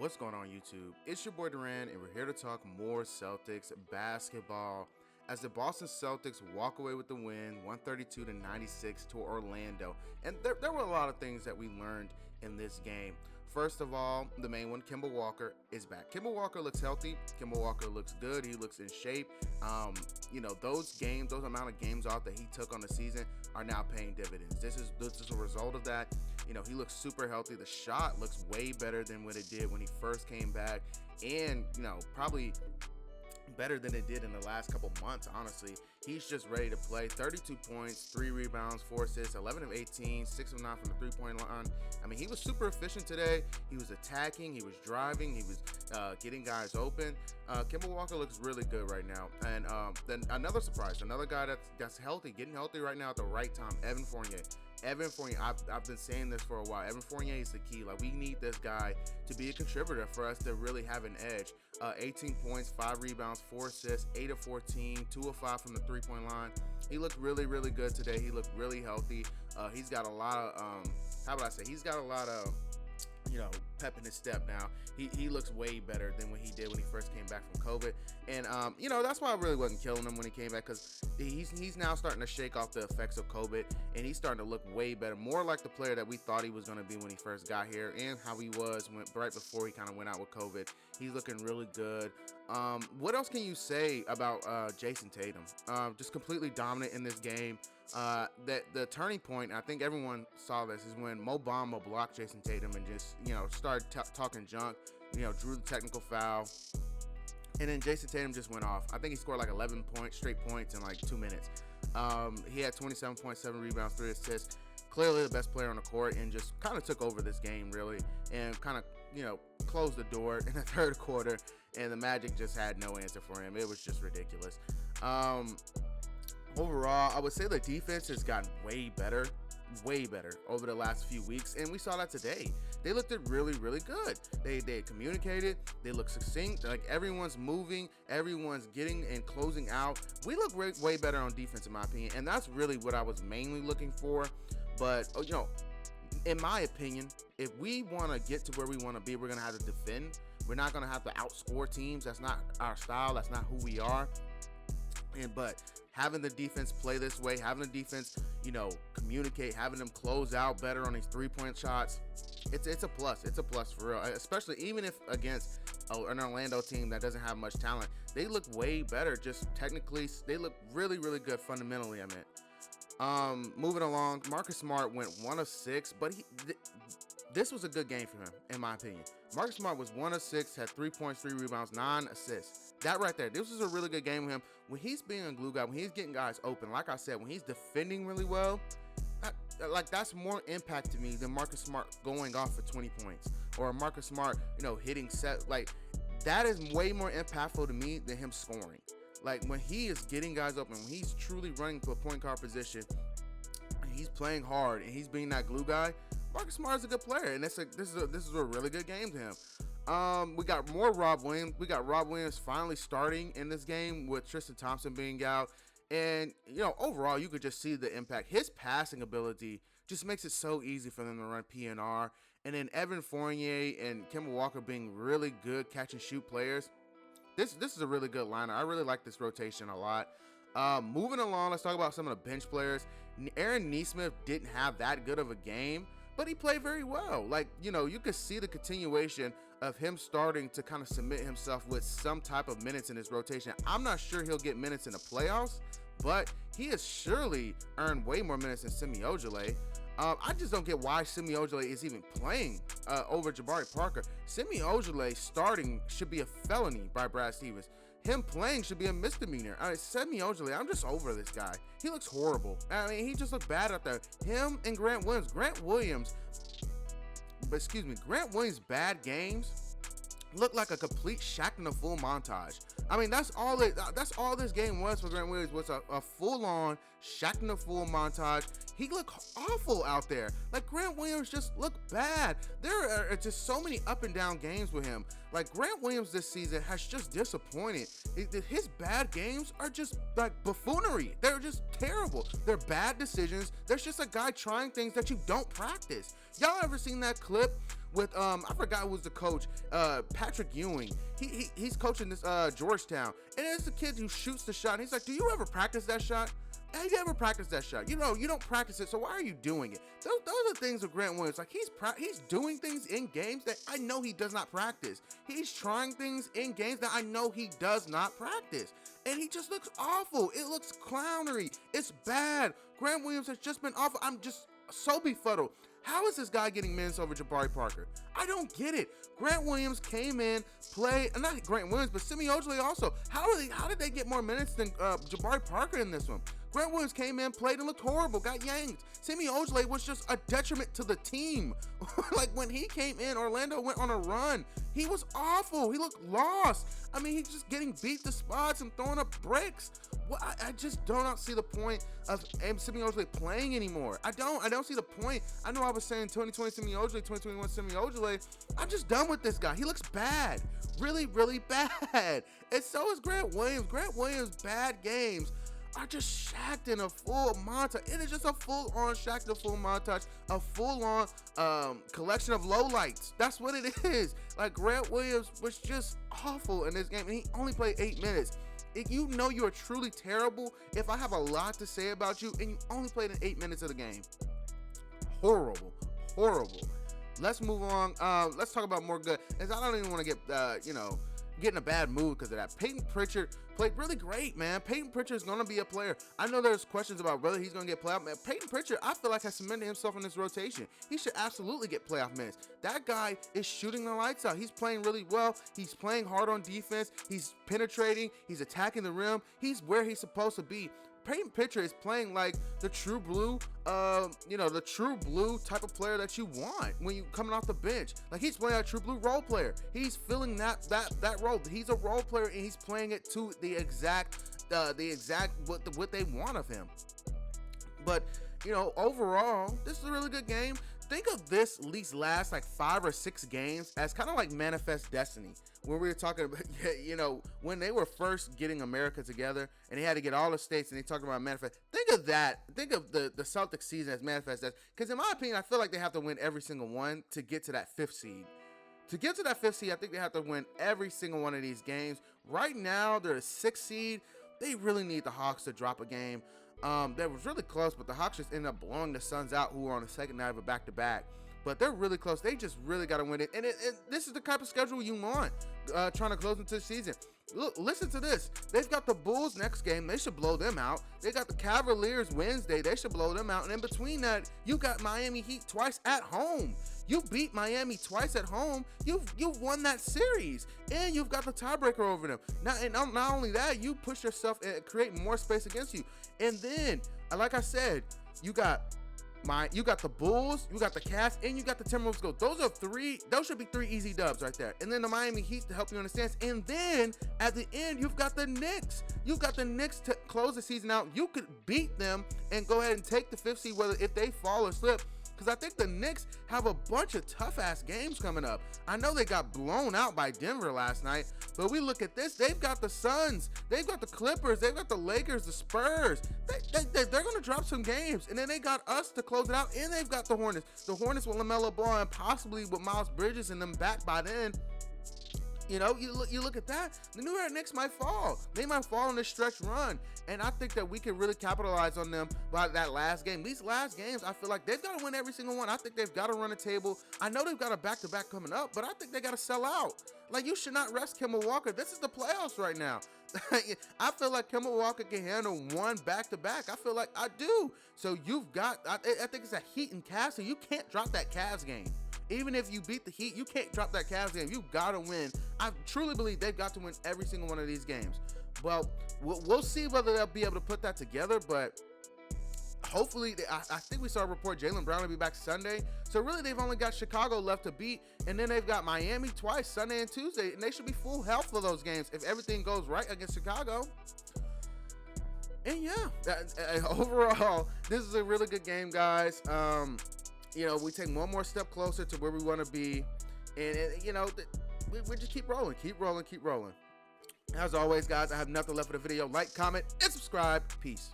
What's going on YouTube? It's your boy Duran, and we're here to talk more Celtics basketball as the Boston Celtics walk away with the win 132-96 to Orlando. And there were a lot of things that we learned in this game. First of all, the main one, Kemba Walker is back. Kemba Walker looks healthy. Kemba Walker looks good. He looks in shape. Those amount of games off that he took on the season are now paying dividends. This is a result of that. He looks super healthy. The shot looks way better than what it did when he first came back, and probably better than it did in the last couple months. Honestly, he's just ready to play. 32 points, 3 rebounds, 4 assists, 11 of 18, 6 of 9 from the three-point line. I mean, he was super efficient today. He was attacking, he was driving, he was getting guys open. Kemba Walker looks really good right now. And then another surprise, another guy that's healthy, getting healthy right now at the right time, Evan Fournier. I've been saying this for a while. Evan Fournier is the key. Like, we need this guy to be a contributor for us to really have an edge. 18 points, 5 rebounds, 4 assists, 8 of 14, 2 of 5 from the three-point line. He looked really, really good today. He looked really healthy. He's got a lot of, he's got a lot of, pep in his step now. He looks way better than what he did when he first came back from COVID. And, that's why I really wasn't killing him when he came back, because he's now starting to shake off the effects of COVID, and he's starting to look way better, more like the player that we thought he was going to be when he first got here, and how he was right before he kind of went out with COVID. He's looking really good. What else can you say about Jason Tatum? Just completely dominant in this game. The turning point, I think everyone saw this, is when Mo Bamba blocked Jason Tatum and just, started talking junk, drew the technical foul. And then Jason Tatum just went off. I think he scored like 11 straight points in like 2 minutes. He had 27.7 rebounds, 3 assists. Clearly the best player on the court, and just kind of took over this game, really, and kind of, closed the door in the third quarter, and the Magic just had no answer for him. It was just ridiculous. Overall, I would say the defense has gotten way better over the last few weeks, and we saw that today. They looked really, really good. They communicated, they look succinct, like everyone's moving, everyone's getting and closing out. We look way better on defense, in my opinion, and that's really what I was mainly looking for. But in my opinion, if we want to get to where we want to be, we're gonna have to defend. We're not gonna have to outscore teams. That's not our style. That's not who we are. But having the defense play this way, having the defense, communicate, having them close out better on these 3-point shots, it's a plus. It's a plus for real, especially even if against an Orlando team that doesn't have much talent. They look way better. Just technically, they look really, really good fundamentally, I meant. Moving along, Marcus Smart went 1 of 6, but this was a good game for him, in my opinion. Marcus Smart was 1 of 6, had 3 points, 3 rebounds, 9 assists. That right there, this was a really good game with him. When he's being a glue guy, when he's getting guys open, like I said, when he's defending really well, that's more impact to me than Marcus Smart going off for 20 points, or Marcus Smart, hitting set. Like, that is way more impactful to me than him scoring. Like, when he is getting guys open, when he's truly running to a point guard position, and he's playing hard, and he's being that glue guy, Marcus Smart is a good player, and this is a really good game to him. We got more Rob Williams. We got Rob Williams finally starting in this game with Tristan Thompson being out. And, overall, you could just see the impact. His passing ability just makes it so easy for them to run PNR. And then Evan Fournier and Kemba Walker being really good catch-and-shoot players. This is a really good lineup. I really like this rotation a lot. Moving along, let's talk about some of the bench players. Aaron Nesmith didn't have that good of a game, but he played very well. Like, you could see the continuation of him starting to kind of submit himself with some type of minutes in his rotation. I'm not sure he'll get minutes in the playoffs, but he has surely earned way more minutes than Semi Ojeleye. I just don't get why Semi Ojeleye is even playing over Jabari Parker. Semi Ojeleye starting should be a felony by Brad Stevens. Him playing should be a misdemeanor. Semi Ojeleye, I'm just over this guy. He looks horrible. He just looked bad out there. Him and Grant Williams. Grant Williams' bad games looked like a complete Shaq in a full montage. That's all this game was for Grant Williams, was a full-on Shaq in a full montage. He looked awful out there. Like, Grant Williams just looked bad. There are just so many up and down games with him. Like, Grant Williams this season has just disappointed. His bad games are just like buffoonery. They're just terrible. They're bad decisions. There's just a guy trying things that you don't practice. Y'all ever seen that clip with I forgot who was the coach, Patrick Ewing. He's coaching this Georgetown, and it's the kid who shoots the shot. And he's like, "Do you ever practice that shot? Have you ever practiced that shot? You know, you don't practice it, so why are you doing it?" Those are things with Grant Williams. Like he's doing things in games that I know he does not practice. He's trying things in games that I know he does not practice. And he just looks awful. It looks clownery. It's bad. Grant Williams has just been awful. I'm just so befuddled. How is this guy getting minutes over Jabari Parker? I don't get it. Grant Williams came in, played, not Grant Williams, but Semi Ojeleye also. How did they get more minutes than Jabari Parker in this one? Grant Williams came in, played, and looked horrible, got yanked. Semi Ojeleye was just a detriment to the team. Like when he came in, Orlando went on a run. He was awful. He looked lost. I mean, he's just getting beat to spots and throwing up bricks. Well, I just do not see the point of Semi Ojeleye playing anymore. I don't see the point. I know I was saying 2020 Semi Ojeleye, 2021 Semi Ojeleye. I'm just done with this guy. He looks bad. Really, really bad. And so is Grant Williams. Grant Williams' bad games are just Shaq'd in a full montage. It is just a full-on Shaq'd in a full montage, a full-on collection of lowlights. That's what it is. Like, Grant Williams was just awful in this game, and he only played 8 minutes. If you know you are truly terrible if I have a lot to say about you and you only played in 8 minutes of the game. Horrible. Let's move on. Let's talk about more good. As I don't even want to get get in a bad mood because of that. Peyton Pritchard played really great, man. Peyton Pritchard is going to be a player. I know there's questions about whether he's going to get playoff minutes. Peyton Pritchard, I feel like, has cemented himself in this rotation. He should absolutely get playoff minutes. That guy is shooting the lights out. He's playing really well. He's playing hard on defense. He's penetrating. He's attacking the rim. He's where he's supposed to be. Peyton Pritchard is playing like the true blue, the true blue type of player that you want when you coming off the bench. Like, he's playing a true blue role player. He's filling that role. He's a role player and he's playing it to the exact what they want of him. But overall, this is a really good game. Think of this these last like 5 or 6 games as kind of like Manifest Destiny. When we were talking about, when they were first getting America together and they had to get all the states and they talked about Manifest. Think of that. Think of the Celtics season as Manifest Destiny. Because in my opinion, I feel like they have to win every single one to get to that 5th seed. To get to that 5th seed, I think they have to win every single one of these games. Right now, they're a 6th seed. They really need the Hawks to drop a game. That was really close, but the Hawks just ended up blowing the Suns out, who were on the second night of a back-to-back. But they're really close. They just really got to win it. And this is the type of schedule you want, trying to close into the season. Look, listen to this. They've got the Bulls next game. They should blow them out. They got the Cavaliers Wednesday. They should blow them out. And in between that, you got Miami Heat twice at home. You beat Miami twice at home. You've won that series. And you've got the tiebreaker over them. Not only that, you push yourself and create more space against you. And then, like I said, you got the Bulls, you got the Cavs, and you got the Timberwolves. Those should be 3 easy dubs right there. And then the Miami Heat to help you understand. And then at the end, you've got the Knicks. You've got the Knicks to close the season out. You could beat them and go ahead and take the 5th seed, whether if they fall or slip. Because I think the Knicks have a bunch of tough-ass games coming up. I know they got blown out by Denver last night, but we look at this. They've got the Suns. They've got the Clippers. They've got the Lakers, the Spurs. They're going to drop some games. And then they got us to close it out, and they've got the Hornets. The Hornets with LaMelo Ball and possibly with Miles Bridges and them back by then. You look at that, the New York Knicks might fall. They might fall in this stretch run. And I think that we can really capitalize on them by that last game. These last games, I feel like they've got to win every single one. I think they've got to run a table. I know they've got a back-to-back coming up, but I think they got to sell out. Like, you should not rest Kemba Walker. This is the playoffs right now. I feel like Kemba Walker can handle one back-to-back. I feel like I do. So I think it's a Heat and Cavs, so you can't drop that Cavs game. Even if you beat the Heat, you can't drop that Cavs game. You got to win. I truly believe they've got to win every single one of these games. Well, we'll see whether they'll be able to put that together, but hopefully, I think we saw a report Jaylen Brown will be back Sunday. So really, they've only got Chicago left to beat, and then they've got Miami twice, Sunday and Tuesday, and they should be full health for those games if everything goes right against Chicago. And yeah, overall, this is a really good game, guys. We take one more step closer to where we want to be. And we just keep rolling. As always, guys, I have nothing left for the video. Like, comment, and subscribe. Peace.